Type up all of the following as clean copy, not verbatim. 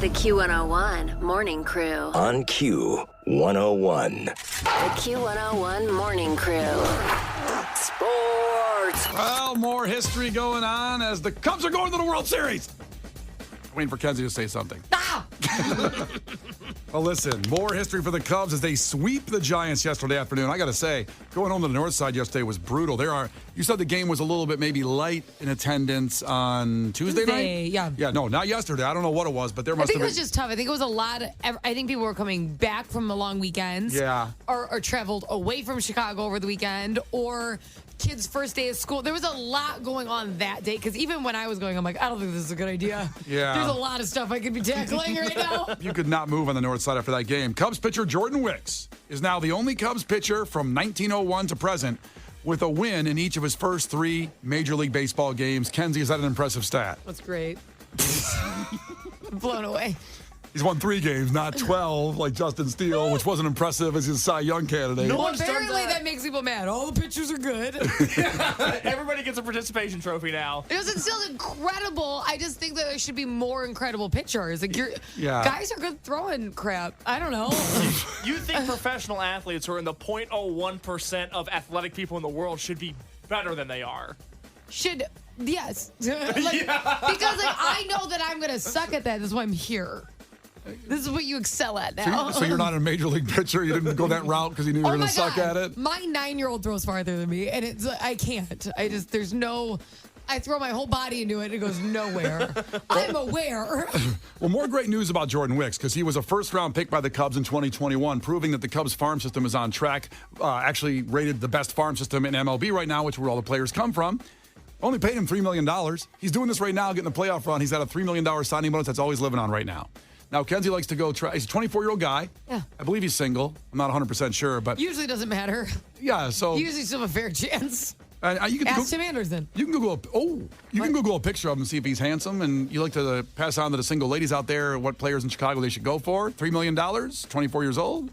The Q101 Morning Crew. On Q101. The Q101 Morning Crew. Sports. Well, more history going on as the Cubs are going to the World Series. Waiting for Kenzie to say something. Well, listen, more history for the Cubs as they sweep the Giants yesterday afternoon. I got to say, going home to the north side yesterday was brutal. You said the game was a little bit maybe light in attendance on Tuesday night? Yeah. Yeah, no, not yesterday. I don't know what it was, but there must have been. I think it was just tough. I think it was a lot. I think people were coming back from the long weekends. Yeah. Or traveled away from Chicago over the weekend, or kids' first day of school. There was a lot going on that day, because even when I was going, I'm like, I don't think this is a good idea. Yeah. There's a lot of stuff I could be tackling right now. You could not move on the north side after that game. Cubs pitcher Jordan Wicks is now the only Cubs pitcher from 1901 to present with a win in each of his first 3 Major League Baseball games. Kenzie, is that an impressive stat? That's great. I'm blown away. He's won 3 games, not 12 like Justin Steele, which wasn't impressive as his Cy Young candidate. Well, apparently that makes people mad. All the pitchers are good. Everybody gets a participation trophy now. It was still incredible. I just think that there should be more incredible pitchers. Like guys are good throwing crap. I don't know. You think professional athletes who are in the 0.01% of athletic people in the world should be better than they are? Yes. Because I know that I'm gonna suck at that. That's why I'm here. This is what you excel at now. So you're not a Major League pitcher? You didn't go that route because you knew you were going to suck at it? My 9-year-old throws farther than me, and I can't. I throw my whole body into it, and it goes nowhere. I'm aware. Well, more great news about Jordan Wicks, because he was a first-round pick by the Cubs in 2021, proving that the Cubs farm system is on track. Actually rated the best farm system in MLB right now, which is where all the players come from. Only paid him $3 million. He's doing this right now, getting the playoff run. He's got a $3 million signing bonus. That's all he's living on right now. Now, Kenzie likes to go try. He's a 24-year-old guy. Yeah. I believe he's single. I'm not 100% sure, but usually doesn't matter. Yeah, so He usually still have a fair chance. You can Ask Tim Anderson. You can Google a picture of him and see if he's handsome, and you like to pass on to the single ladies out there what players in Chicago they should go for. $3 million, 24 years old.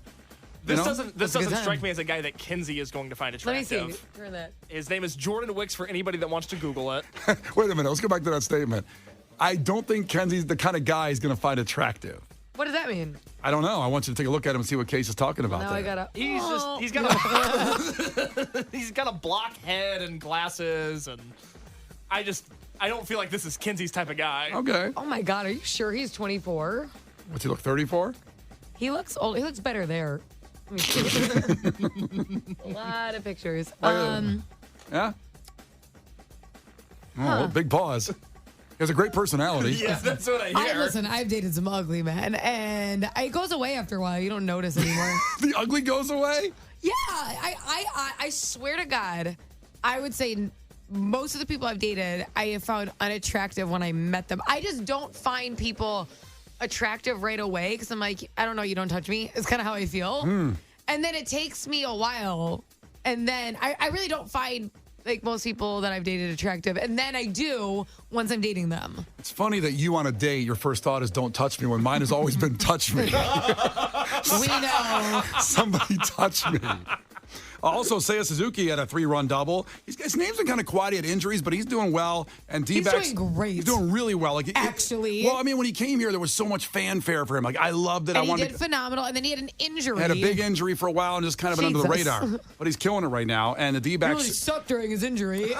This doesn't strike me as a guy that Kenzie is going to find attractive. Let me see. Turn that. His name is Jordan Wicks for anybody that wants to Google it. Wait a minute. Let's go back to that statement. I don't think Kenzie's the kind of guy he's going to find attractive. What does that mean? I don't know. I want you to take a look at him and see what Case is talking about. Now there. I gotta. He's got a block head and glasses, and I don't feel like this is Kenzie's type of guy. Okay. Oh my God, are you sure he's 24? What's he look, 34? He looks old. He looks better there. Let me see. A lot of pictures. Yeah. Oh, big pause. He has a great personality. Yes, that's what I hear. Listen, I've dated some ugly men, and it goes away after a while. You don't notice anymore. The ugly goes away? Yeah, I swear to God, I would say most of the people I've dated, I have found unattractive when I met them. I just don't find people attractive right away because I'm like, I don't know, you don't touch me. It's kind of how I feel. And then it takes me a while, and then I really don't find like most people that I've dated attractive, and then I do once I'm dating them. It's funny that you on a date, your first thought is don't touch me, when mine has always been touch me. We know. Somebody touch me. Also, Seiya Suzuki had a 3-run double. His name's been kind of quiet. He had injuries, but he's doing well. And D-backs, he's doing great. He's doing really well. Actually. Well, I mean, when he came here, there was so much fanfare for him. Like, I loved it. And he did phenomenal, and then he had an injury. Had a big injury for a while and just kind of been under the radar. But he's killing it right now. And the D-backs... He really sucked during his injury.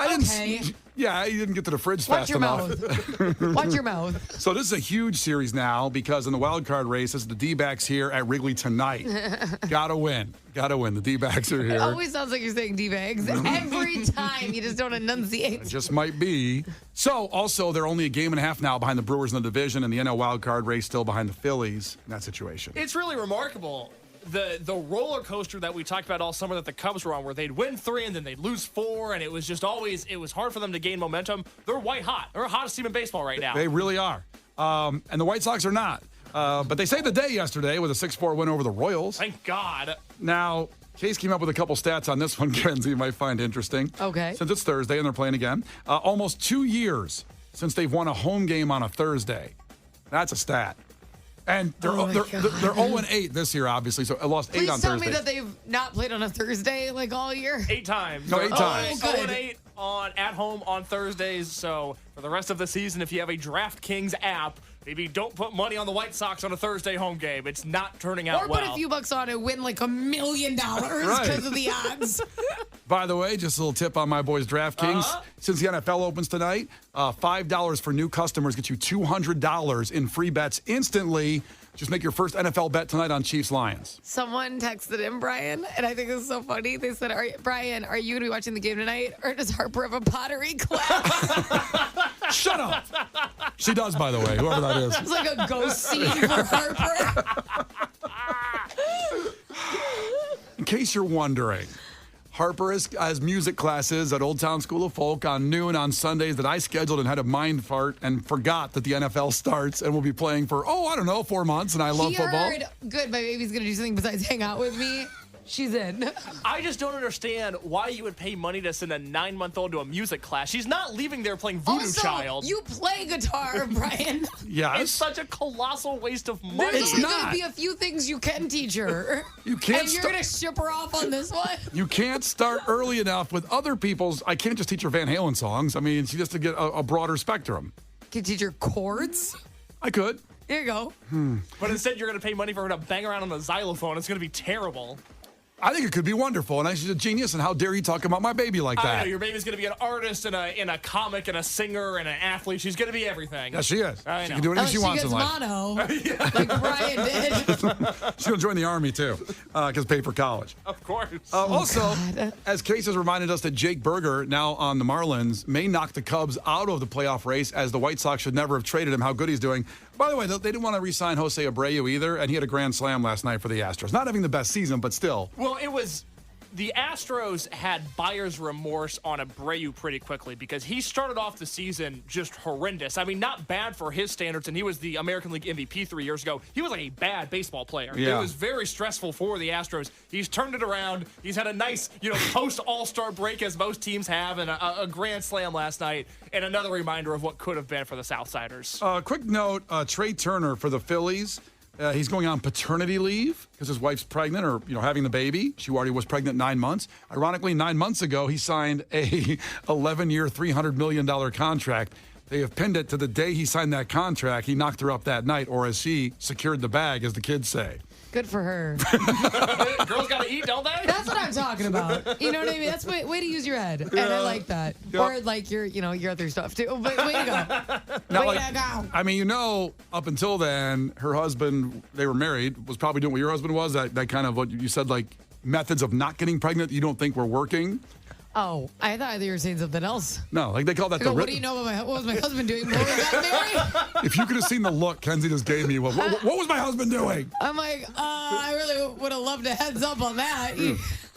Yeah, he didn't get to the fridge fast enough. Watch your mouth. So this is a huge series now because in the wild card race, this is the D-backs here at Wrigley tonight. Gotta win. The D-backs are here. It always sounds like you're saying D-bags. Every time. You just don't enunciate. It just might be. So, also, they're only a game and a half now behind the Brewers in the division, and the NL wild card race still behind the Phillies in that situation. It's really remarkable. The roller coaster that we talked about all summer that the Cubs were on, where they'd win 3 and then they'd lose 4, and it was just always, it was hard for them to gain momentum. They're white hot. They're the hottest team in baseball right now. They really are. And the White Sox are not. But they saved the day yesterday with a 6-4 win over the Royals. Thank God. Now, Case came up with a couple stats on this one, Kenzie, you might find interesting. Okay. Since it's Thursday and they're playing again. Almost 2 years since they've won a home game on a Thursday. That's a stat. And they're 0-8 this year, obviously, so I lost 8 on Thursday. Please tell me that they've not played on a Thursday like all year. 8 times. No, 8 times. 0-8 at home on Thursdays. So for the rest of the season, if you have a DraftKings app, maybe don't put money on the White Sox on a Thursday home game. It's not turning out Or well. put a few bucks on it, win like $1 million because of the odds. By the way, just a little tip on my boys DraftKings. Since the NFL opens tonight, $5 for new customers gets you $200 in free bets instantly. Just make your first NFL bet tonight on Chiefs-Lions. Someone texted him, Brian, and I think it's so funny. They said, Brian, are you going to be watching the game tonight, or does Harper have a pottery class? Shut up! She does, by the way, whoever that is. It's like a ghost scene for Harper. In case you're wondering, Harper has music classes at Old Town School of Folk on noon on Sundays that I scheduled and had a mind fart and forgot that the NFL starts and we'll be playing for, 4 months, and I love football. Heard, good, my baby's going to do something besides hang out with me. She's in. I just don't understand why you would pay money to send a 9-month-old to a music class. She's not leaving there playing Voodoo Also, Child. you play guitar, Brian. Yes. It's such a colossal waste of money. There's only going not. to be a few things you can teach her. You can't And you're going to ship her off on this one? You can't start early enough with other people's. I can't just teach her Van Halen songs. I mean, she has to get a broader spectrum. Can you teach her chords? I could. There you go. But instead, you're going to pay money for her to bang around on the xylophone. It's going to be terrible. I think it could be wonderful, and she's a genius, and how dare you talk about my baby like I know, that? your baby's going to be an artist and a comic and a singer and an athlete. She's going to be everything. Yes, she is. I She know. can do anything she wants gets in life. mono, like Brian did. She's going to join the Army, too, because pay for college. Of course. Also, God. as Case has reminded us that Jake Berger, now on the Marlins, may knock the Cubs out of the playoff race, as the White Sox should never have traded him, how good he's doing. By the way, they didn't want to re-sign Jose Abreu either, and he had a grand slam last night for the Astros. Not having the best season, but still. Well, it was... The Astros had buyer's remorse on Abreu pretty quickly because he started off the season just horrendous. I mean, not bad for his standards, and he was the American League MVP 3 years ago. He was like a bad baseball player. Yeah. It was very stressful for the Astros. He's turned it around. He's had a nice, post-All-Star break, as most teams have, and a grand slam last night, and another reminder of what could have been for the Southsiders. Quick note, Trey Turner for the Phillies. He's going on paternity leave because his wife's pregnant or, having the baby. She already was pregnant 9 months. Ironically, 9 months ago, he signed a 11-year, $300 million contract. They have pinned it to the day he signed that contract. He knocked her up that night, or as she secured the bag, as the kids say. Good for her. Girls got to eat, don't they? That's what I'm talking about. You know what I mean? That's way to use your head. And I like that. Yep. Or like your other stuff too. But way to go. Now, Way to go. I mean, up until then, her husband, they were married, was probably doing what your husband was, that kind of what you said, like methods of not getting pregnant you don't think were working. Oh, I thought you were saying something else. No, like they call that I go, the what do you know about what was my husband doing before we got married? If you could have seen the look Kenzie just gave me, what was my husband doing? I'm like, I really would have loved a heads up on that.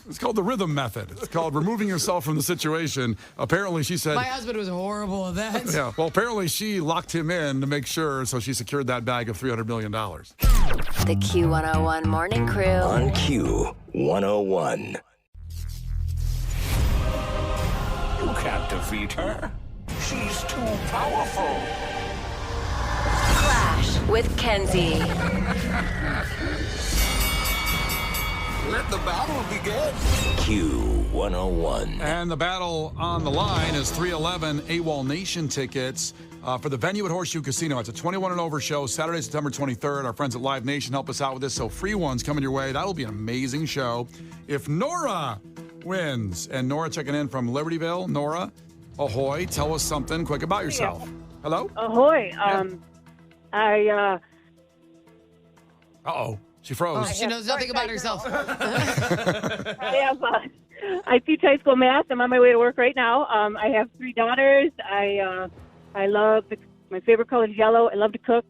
It's called the rhythm method. It's called removing yourself from the situation. Apparently, she said... My husband was horrible at that. Yeah, well, apparently she locked him in to make sure, so she secured that bag of $300 million. The Q101 Morning Crew. On Q101. You can't defeat her. She's too powerful. Clash with Kenzie. Let the battle begin. Q101. And the battle on the line is 311 AWOL Nation tickets for the venue at Horseshoe Casino. It's a 21 and over show, Saturday, September 23rd. Our friends at Live Nation help us out with this, so free ones coming your way. That'll be an amazing show. If Nora wins, and Nora checking in from Libertyville. Nora, ahoy, tell us something quick about yourself. Hello? Ahoy. Uh-oh, she froze. She knows nothing about herself. I teach high school math. I'm on my way to work right now. I have 3 daughters. I love my favorite color is yellow. I love to cook.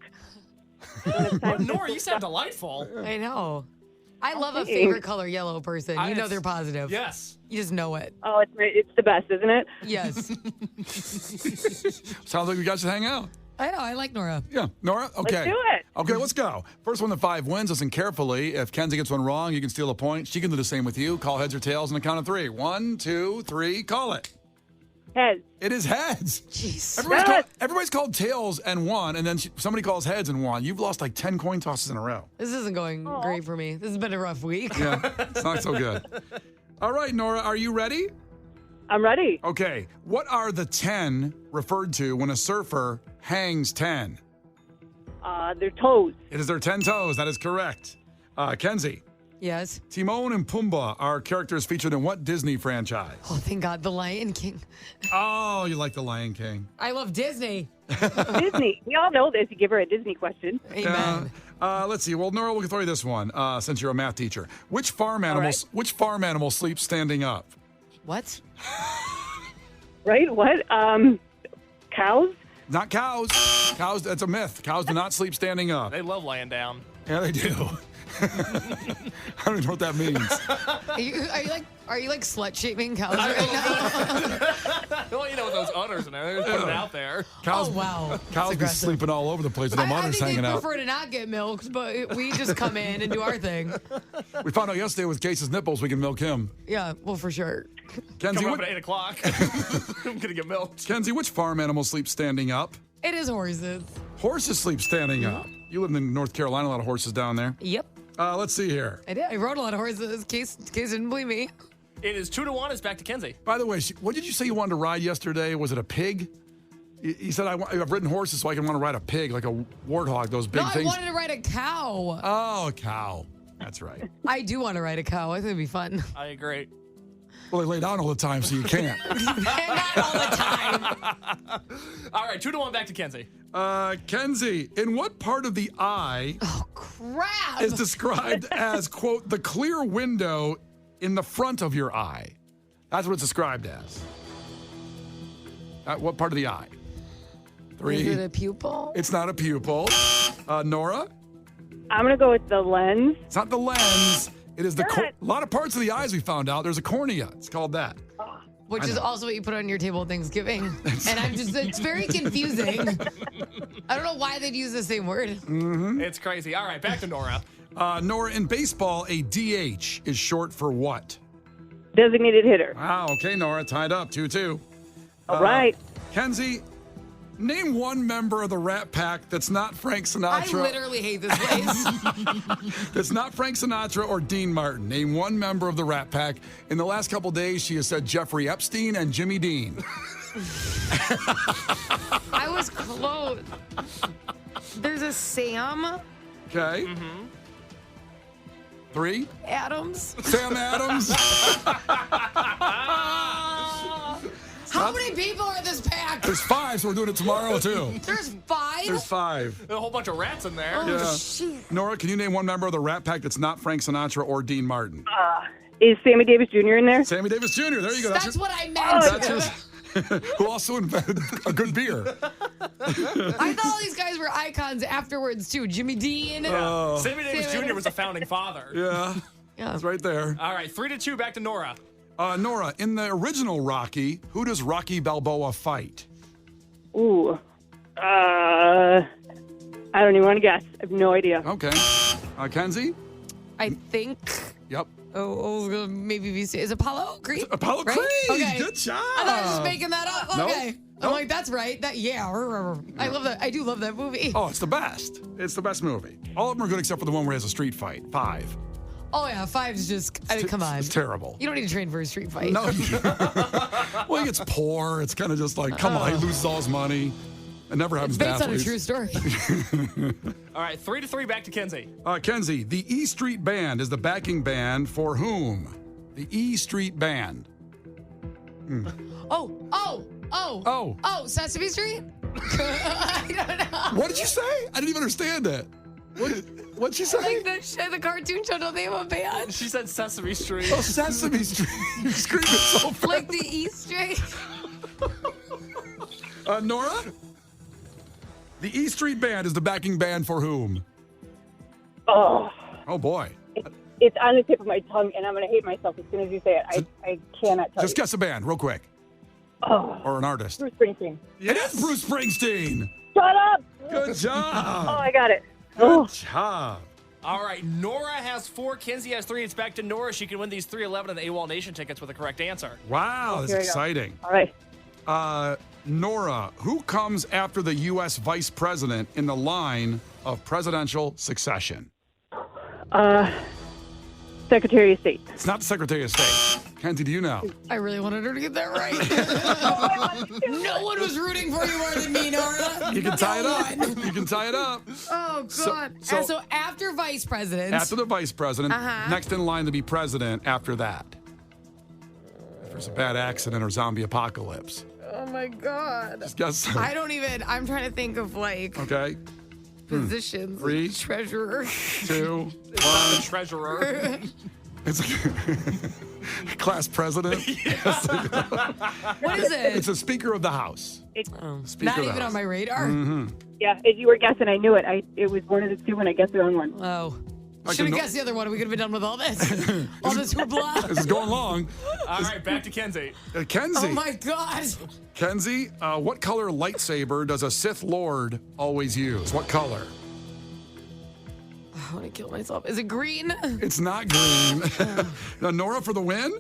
Nora, you sound delightful. I know. I love a favorite color yellow person. You know it's- they're positive. Yes. You just know it. Oh, it's the best, isn't it? Yes. Sounds like we guys should hang out. I know. I like Nora. Yeah, Nora? Okay. Let's do it. Okay, let's go. First one to 5 wins. Listen carefully. If Kenzie gets one wrong, you can steal a point. She can do the same with you. Call heads or tails on the count of 3. 1, 2, 3, call it. Heads. It is heads. Jeez. Everybody's called tails and won, and then somebody calls heads and won. You've lost like 10 coin tosses in a row. This isn't going great for me. This has been a rough week. Yeah, it's not so good. All right, Nora, are you ready? I'm ready. Okay. What are the 10 referred to when a surfer hangs 10? Their toes. It is their 10 toes. That is correct. Kenzie, Yes. Timon and Pumbaa are characters featured in what Disney franchise? Oh, thank God. The Lion King. Oh, you like The Lion King. I love Disney. Disney. We all know this. You give her a Disney question. Amen. Let's see. Well, Nora, we'll throw you this one since you're a math teacher. Which farm animal sleeps standing up? What? Right? What? Cows? Not cows. Cows, that's a myth. Cows do not sleep standing up. They love laying down. Yeah, they do. I don't even know what that means. Are you like slut shaming cows right now? Well, you know, with those udders and everything, put it out there. Cows, Oh, wow. Cows That's be aggressive. sleeping all over the place with them I udders think hanging they out. prefer to not get milked, but we just come in and do our thing. We found out yesterday with Case's nipples, we can milk him. Yeah, well, for sure. Kenzie, Come up at 8 o'clock. I'm going to get milked. Kenzie, which farm animal sleeps standing up? It is horses. Horses sleep standing up. You live in North Carolina, a lot of horses down there. Yep. Let's see here. I did. I rode a lot of horses. Case didn't believe me. It is 2-1. It's back to Kenzie. By the way, what did you say you wanted to ride yesterday? Was it a pig? He said, I've ridden horses so I can want to ride a pig, like a warthog, those big No, things. I wanted to ride a cow. Oh, a cow. That's right. I do want to ride a cow. I think it'd be fun. I agree. Well, they lay down all the time, so you can't. Not all the time. All right, 2-1. Back to Kenzie. Kenzie, in what part of the eye Oh, crap. is described as, quote, the clear window in the front of your eye? That's what it's described as. What part of the eye? 3. Is it a pupil? It's not a pupil. Nora? I'm going to go with the lens. It's not the lens. It is the Good. a lot of parts of the eyes we found out. There's a cornea. It's called that. Which I is know. also what you put on your table at Thanksgiving. And it's very confusing. I don't know why they'd use the same word. It's crazy. All right, back to Nora. Nora, in baseball, a DH is short for what? Designated hitter. Wow. Okay, Nora, tied up 2-2. All right. Kenzie, name one member of the Rat Pack that's not Frank I Sinatra. literally hate this place. That's not Frank Sinatra or Dean Martin. Name one member of the Rat Pack. In the last couple days, she has said Jeffrey Epstein and Jimmy Dean. I was close. There's a Sam Okay. 3. Adams. Sam Adams. How many people are in this pack? There's 5, so we're doing it tomorrow, too. There's 5? There's 5. There's a whole bunch of rats in there. Oh, Yeah. shit. Nora, can you name one member of the Rat Pack that's not Frank Sinatra or Dean Martin? Is Sammy Davis Jr. in there? Sammy Davis Jr. There you go. That's what I meant. That's your, who also invented a good beer. I thought all these guys were icons afterwards, too. Jimmy Dean. Sammy Davis Sammy- Jr. was a founding father. Yeah, Yeah. it's right there. All right, 3-2. Back to Nora. Nora, in the original Rocky, who does Rocky Balboa fight? Ooh. I don't even want to guess. I have no idea. Okay. Kenzie? I think. Yep. Maybe is it Apollo Creed? Apollo Right? Creed. Okay. Good job. I thought I was just making that up. Nope. Okay. I'm like, that's right. I love that. I do love that movie. Oh, it's the best. It's the best movie. All of them are good except for the one where he has a street fight. 5. Oh, yeah. 5 is just, I mean, come on. It's terrible. You don't need to train for a street fight. No. Well, he gets poor. It's kind of just like, come on, he loses all his money. It never happens It's to based on a athletes. true story. All right, 3-3. Back to Kenzie. Kenzie, the E Street Band is the backing band for whom? The E Street Band. Oh, Sesame Street? I don't know. What did you say? I didn't even understand that. What'd she say? Like the cartoon show, don't they have a band? She said Sesame Street. Oh, Sesame Street. You're screaming so fast. Like the E Street? Nora? The E Street Band is the backing band for whom? Oh, Oh, boy. it's on the tip of my tongue, and I'm going to hate myself as soon as you say it. I cannot tell Just you. guess a band real quick. Oh, Or an artist. Bruce Springsteen. It is Bruce Springsteen. Shut up! Good Oh, job. I got it. Oh. Good job. All right, Nora has 4. Kenzie has 3. It's back to Nora. She can win these 311 and the AWOL Nation tickets with the correct answer. Wow, that's Here we go. exciting. All right. Nora, who comes after the U.S. vice president in the line of presidential succession? Secretary of State. It's not the Secretary of State. Kenzie, do you know? I really wanted her to get that right. No one was rooting for you more than me, Nora. You can tie it up. You can tie it up. Oh, God. So after vice president. After the vice president, Uh-huh. next in line to be president after that. If there's a bad accident or zombie apocalypse. Oh, my God. Just guess. I'm trying to think of, like, Okay. positions. 3, Treasurer. 2, It's not the treasurer. It's class president. What is it? It's a Speaker of the House. Speaker Not of the even House. on my radar. Yeah, as you were guessing, I knew it. It was one of the two, and I guessed the wrong one. Oh. I Should have can- guessed the other one. We could have been done with all this. All this hoopla. This is going long. All right, back to Kenzie. Kenzie. Oh, my God. Kenzie, what color lightsaber does a Sith Lord always use? What color? I want to kill myself. Is it green? It's not green. Now, Nora for the win?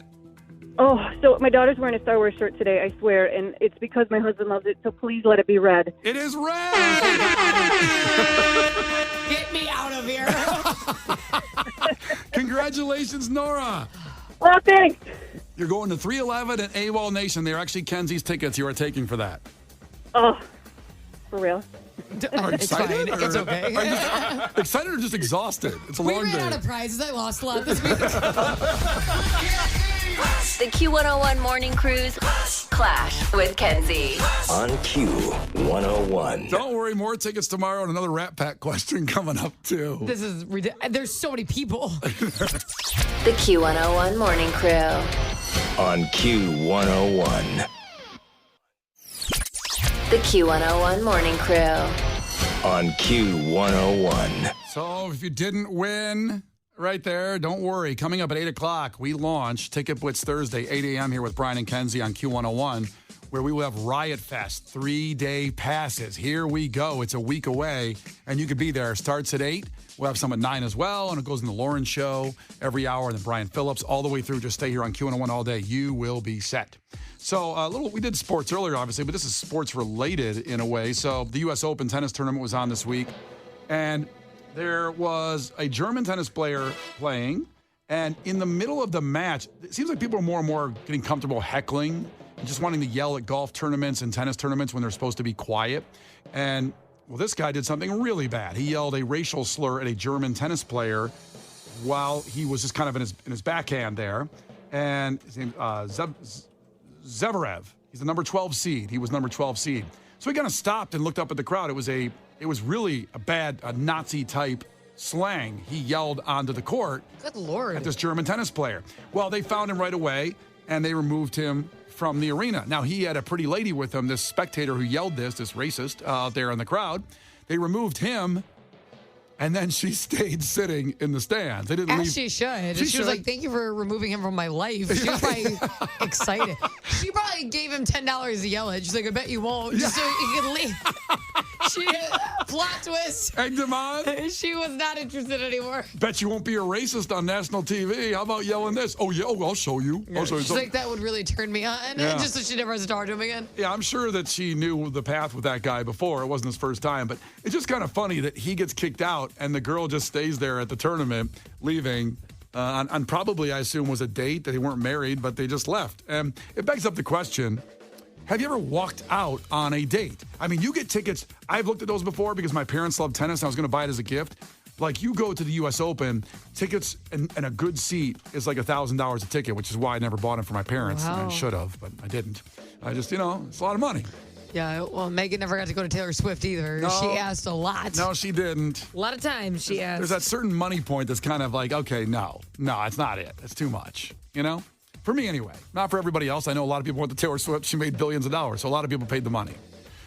Oh, so my daughter's wearing a Star Wars shirt today, I swear, and it's because my husband loves it, so please let it be red. It is red. Get me out of here. Congratulations, Nora. Oh, thanks. You're going to 311 at AWOL Nation. They're actually Kenzie's tickets you are taking for that. Oh, for real? Are you It's fine. excited? It's or- okay. Are you excited or just exhausted? It's a We long ran day. out of prizes. I lost a lot this week. The Q101 Morning Crew's Clash with Kenzie. On Q101. Don't worry, more tickets tomorrow and another Rat Pack question coming up, too. This is ridiculous. There's so many people. The Q101 Morning Crew. On Q101. The Q101 Morning Crew. On Q101. So if you didn't win right there, don't worry. Coming up at 8 o'clock, we launch Ticket Blitz Thursday, 8 a.m. here with Brian and Kenzie on Q101, where we will have Riot Fest 3-day passes. Here we go. It's a week away, and you could be there. Starts at 8. We'll have some at 9 as well, and it goes in the Lauren Show every hour, and then Brian Phillips all the way through. Just stay here on Q101 all day. You will be set. So we did sports earlier, obviously, but this is sports related in a way. So the U.S. Open tennis tournament was on this week, and there was a German tennis player playing, and in the middle of the match, it seems like people are more and more getting comfortable heckling and just wanting to yell at golf tournaments and tennis tournaments when they're supposed to be quiet. And, well, this guy did something really bad. He yelled a racial slur at a German tennis player while he was just kind of in his backhand there. And his name, Zverev. He's the number 12 seed. He was number 12 seed. So he kind of stopped and looked up at the crowd. It was really a Nazi type slang he yelled onto the court Good Lord. at this German tennis player. Well, they found him right away and they removed him from the arena. Now, he had a pretty lady with him, this spectator who yelled this racist out there in the crowd. They removed him, and then she stayed sitting in the stands. They didn't As leave. she should. She She was should. like, thank you for removing him from my life. She was probably excited. She probably gave him $10 to yell at. She's like, I bet you won't. Just so he could leave. Plot twist. Egged him on. She was not interested anymore. Bet you won't be a racist on national TV. How about yelling this? Oh, yeah, I'll show you. I'll show you She's something. like, that would really turn me on. Yeah. Just so she never has to talk to him again. Yeah, I'm sure that she knew the path with that guy before. It wasn't his first time, but it's just kind of funny that he gets kicked out and the girl just stays there at the tournament, leaving on probably, I assume, was a date that they weren't married, but they just left. And it begs up the question, have you ever walked out on a date? I mean, you get tickets. I've looked at those before because my parents love tennis and I was going to buy it as a gift. Like, you go to the U.S. Open, tickets and a good seat is like $1,000 a ticket, which is why I never bought them for my parents. Wow. I should have, but I didn't. I just, it's a lot of money. Yeah, well, Megan never got to go to Taylor Swift either. No. She asked a lot. No, she didn't. A lot of times she asked. There's that certain money point that's kind of like, okay, no, it's not it. It's too much, For me, anyway. Not for everybody else. I know a lot of people went to Taylor Swift. She made billions of dollars, so a lot of people paid the money.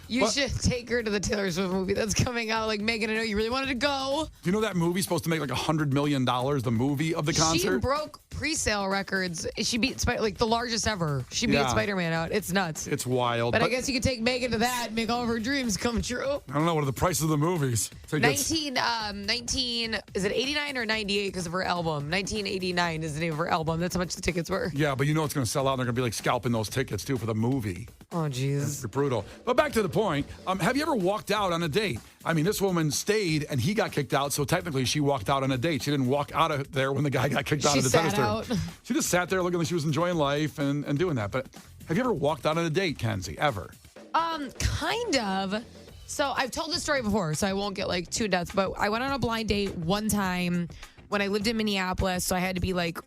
You should take her to the Taylor Swift movie that's coming out. Like, Megan, I know you really wanted to go. Do you know that movie's supposed to make like $100 million, the movie of the concert? She broke pre-sale records. She beat the largest ever. She beat Yeah. Spider-Man out. It's nuts. It's wild. But I guess you could take Megan to that and make all of her dreams come true. I don't know, what are the prices of the movies? Tickets? 19, is it 89 or 98 because of her album? 1989 is the name of her album. That's how much the tickets were. Yeah, but it's going to sell out. They're going to be like scalping those tickets, too, for the movie. Oh, jeez. It's brutal. But back to the point. Have you ever walked out on a date? I mean, this woman stayed and he got kicked out, so technically she walked out on a date. She didn't walk out of there when the guy got kicked out of the tennis tournament. She just sat there looking like she was enjoying life and doing that. But have you ever walked out on a date, Kenzie? Ever? Kind of. So I've told this story before, so I won't get like too nuts, but I went on a blind date one time when I lived in Minneapolis, so I had to be like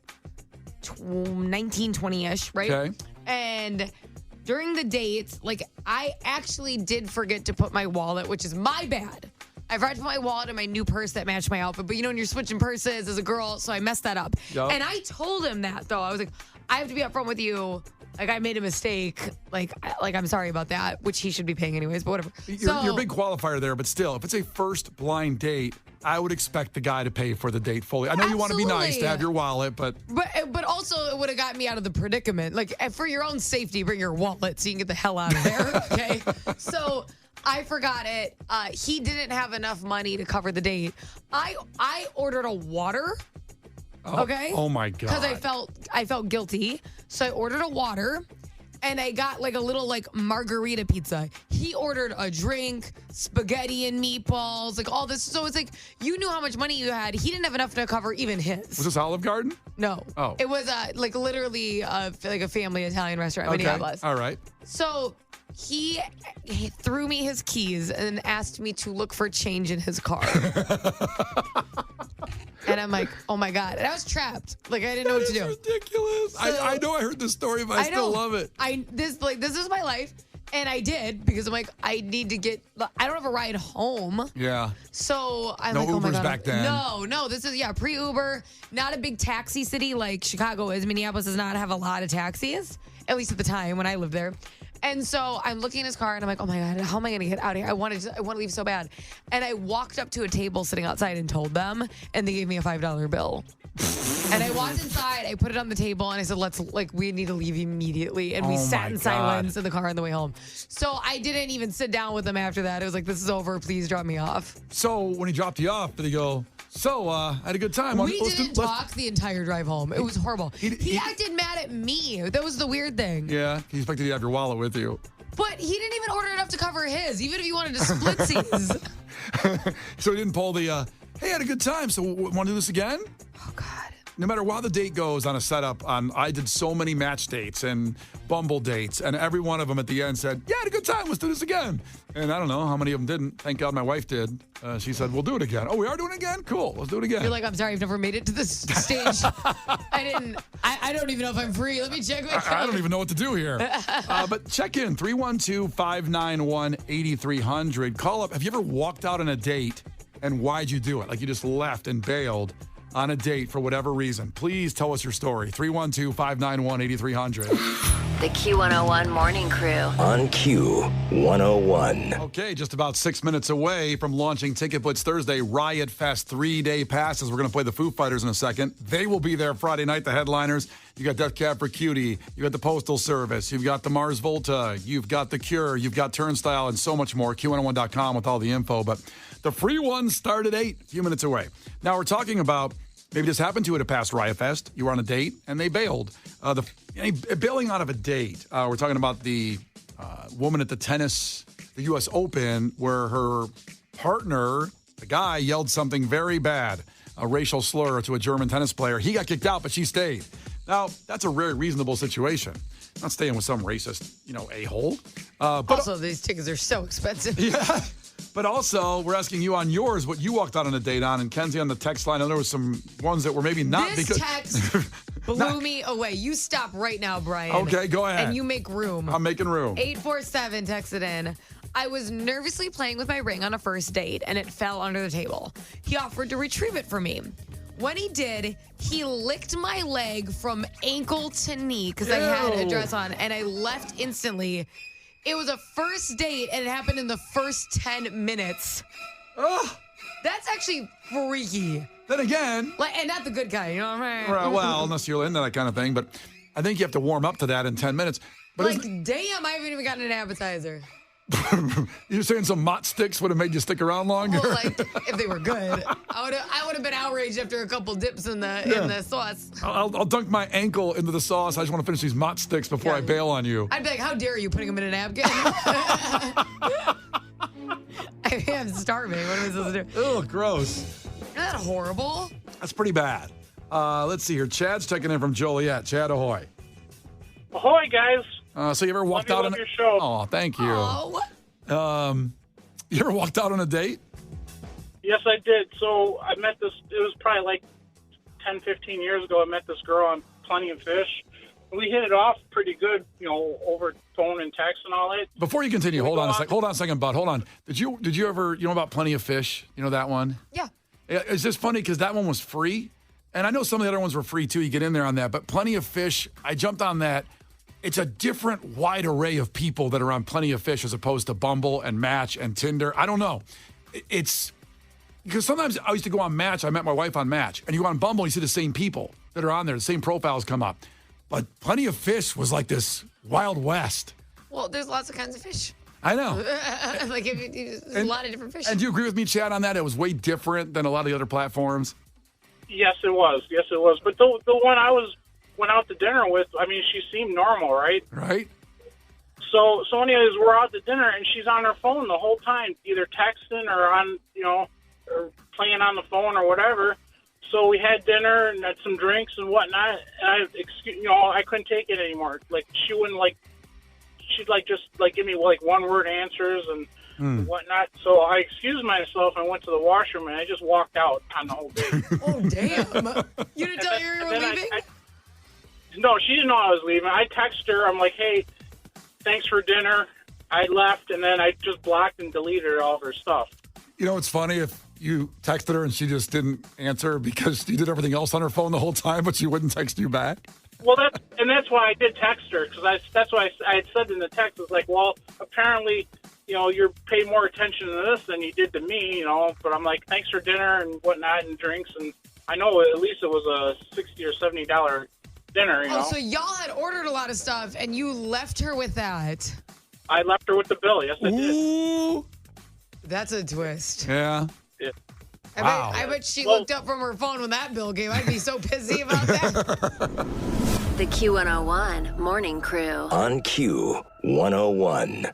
19, 20-ish, right? Okay. And during the date, like, I actually did forget to put my wallet, which is my bad. I forgot to put my wallet in my new purse that matched my outfit. But, you know, when you're switching purses as a girl, so I messed that up. Yep. And I told him that, though. I was like, I have to be upfront with you. Like, I made a mistake. Like I'm sorry about that, which he should be paying anyways, but whatever. You're a big qualifier there, but still, if it's a first blind date, I would expect the guy to pay for the date fully. I know you want to be nice to have your wallet, but also it would have gotten me out of the predicament. Like, for your own safety, bring your wallet so you can get the hell out of there. Okay. So I forgot it. He didn't have enough money to cover the date. I ordered a water. Okay. Oh my God. Because I felt guilty. So I ordered a water. And I got like a little like margarita pizza. He ordered a drink, spaghetti and meatballs, like all this. So it's like, you knew how much money you had. He didn't have enough to cover even his. Was this Olive Garden? No. Oh. It was like literally like a family Italian restaurant in Minneapolis. All right. So he threw me his keys and asked me to look for change in his car. And I'm like, oh my God. And I was trapped. Like, I didn't know what to do. That's ridiculous. So, I know I heard this story, but I still love it. This is my life. And I did, because I'm like, I need to get, I don't have a ride home. Yeah. So I'm no like, oh my Ubers God. back then. No, this is, pre-Uber. Not a big taxi city like Chicago is. Minneapolis does not have a lot of taxis, at least at the time when I lived there. And so I'm looking in his car and I'm like, oh my God, how am I going to get out of here? I want to leave so bad. And I walked up to a table sitting outside and told them, and they gave me a $5 bill. And I walked inside, I put it on the table, and I said, we need to leave immediately. And we sat in silence in the car on the way home. So I didn't even sit down with them after that. It was like, this is over. Please drop me off. So when he dropped you off, did he go, I had a good time. We didn't talk the entire drive home. It was horrible. He acted mad at me. That was the weird thing. Yeah, he expected you to have your wallet with you. But he didn't even order enough to cover his, even if he wanted to split seas. So he didn't pull the, hey, I had a good time, so want to do this again? Oh, God. No matter how the date goes on a setup, I did so many match dates and Bumble dates, and every one of them at the end said, yeah, I had a good time, let's do this again. And I don't know how many of them didn't. Thank God my wife did. She said, we'll do it again. Oh, we are doing it again? Cool, let's do it again. You're like, I'm sorry, I've never made it to this stage. I don't even know if I'm free. Let me check my calendar. I don't even know what to do here. But check in, 312-591-8300. Call up. Have you ever walked out on a date, and why'd you do it? Like you just left and bailed on a date for whatever reason. Please tell us your story. 312-591-8300. The Q101 Morning Crew. On Q101. Okay, just about 6 minutes away from launching Ticket Blitz Thursday Riot Fest 3-day passes. We're going to play the Foo Fighters in a second. They will be there Friday night, the headliners. You got Death Cab for Cutie. You got the Postal Service. You've got the Mars Volta. You've got The Cure. You've got Turnstile and so much more. Q101.com with all the info. But the free ones start at 8, a few minutes away. Now we're talking about maybe this happened to you at a past Riot Fest. You were on a date and they bailed. Bailing out of a date. We're talking about the woman at the U.S. Open, where her partner, the guy, yelled something very bad, a racial slur to a German tennis player. He got kicked out, but she stayed. Now, that's a very reasonable situation. Not staying with some racist, a-hole. But also, these tickets are so expensive. Yeah. But also, we're asking you on yours what you walked out on a date on. And Kenzie on the text line, I know there was some ones that were maybe not. This text blew me away. You stop right now, Brian. Okay, go ahead. And you make room. I'm making room. 847 texted in. I was nervously playing with my ring on a first date, and it fell under the table. He offered to retrieve it for me. When he did, he licked my leg from ankle to knee because I had a dress on, and I left instantly. It was a first date, and it happened in the first 10 minutes. Oh. That's actually freaky. Then again. And not the good kind, you know what I mean? Right, well, unless you're into that kind of thing. But I think you have to warm up to that in 10 minutes. But damn, I haven't even gotten an appetizer. You're saying some mott sticks would have made you stick around longer? Well, if they were good. I would have been outraged after a couple dips in the sauce. I'll dunk my ankle into the sauce. I just want to finish these mott sticks before I bail on you. I'd be like, how dare you putting them in a napkin? I mean, I'm starving. What am I supposed to do? Oh, gross. Isn't that horrible? That's pretty bad. Let's see here. Chad's checking in from Joliet. Chad, ahoy. Ahoy, guys. So you ever walked out on your show. Oh, thank you. Oh, You ever walked out on a date? Yes, I did. So I met this, it was probably like 10, 15 years ago. I met this girl on Plenty of Fish. We hit it off pretty good, over phone and text and all that. Before you continue, hold on a second, bud. Hold on. Did you ever, about Plenty of Fish? You know that one? yeah. It's just funny because that one was free. And I know some of the other ones were free too. You get in there on that. But Plenty of Fish, I jumped on that. It's a different wide array of people that are on Plenty of Fish as opposed to Bumble and Match and Tinder. I don't know. It's because sometimes I used to go on Match. I met my wife on Match. And you go on Bumble, you see the same people that are on there. The same profiles come up. But Plenty of Fish was like this Wild West. Well, there's lots of kinds of fish. I know. There's a lot of different fish. And do you agree with me, Chad, on that? It was way different than a lot of the other platforms. Yes, it was. But the one I went out to dinner with, I mean, she seemed normal, right? Right. So anyways, we're out to dinner, and she's on her phone the whole time, either texting or on, or playing on the phone or whatever. So we had dinner and had some drinks and whatnot, and I couldn't take it anymore. Like, she wouldn't, she'd, just, give me, one-word answers and whatnot. So I excused myself and went to the washroom, and I just walked out on the whole date. Oh, damn. You didn't tell her you were leaving? No, she didn't know I was leaving. I texted her. I'm like, hey, thanks for dinner. I left, and then I just blocked and deleted all of her stuff. You know, it's funny if you texted her and she just didn't answer because she did everything else on her phone the whole time, but she wouldn't text you back. Well, that's why I did text her, because that's why I had said in the text, it's like, well, apparently, you're paying more attention to this than you did to me, but I'm like, thanks for dinner and whatnot and drinks, and I know at least it was a $60 or $70 dinner, Oh, so y'all had ordered a lot of stuff, and you left her with that. I left her with the bill, yes, I did. Ooh. That's a twist. Yeah. Yeah. I bet she looked up from her phone when that bill came. I'd be so pissy about that. The Q101 Morning Crew. On Q101.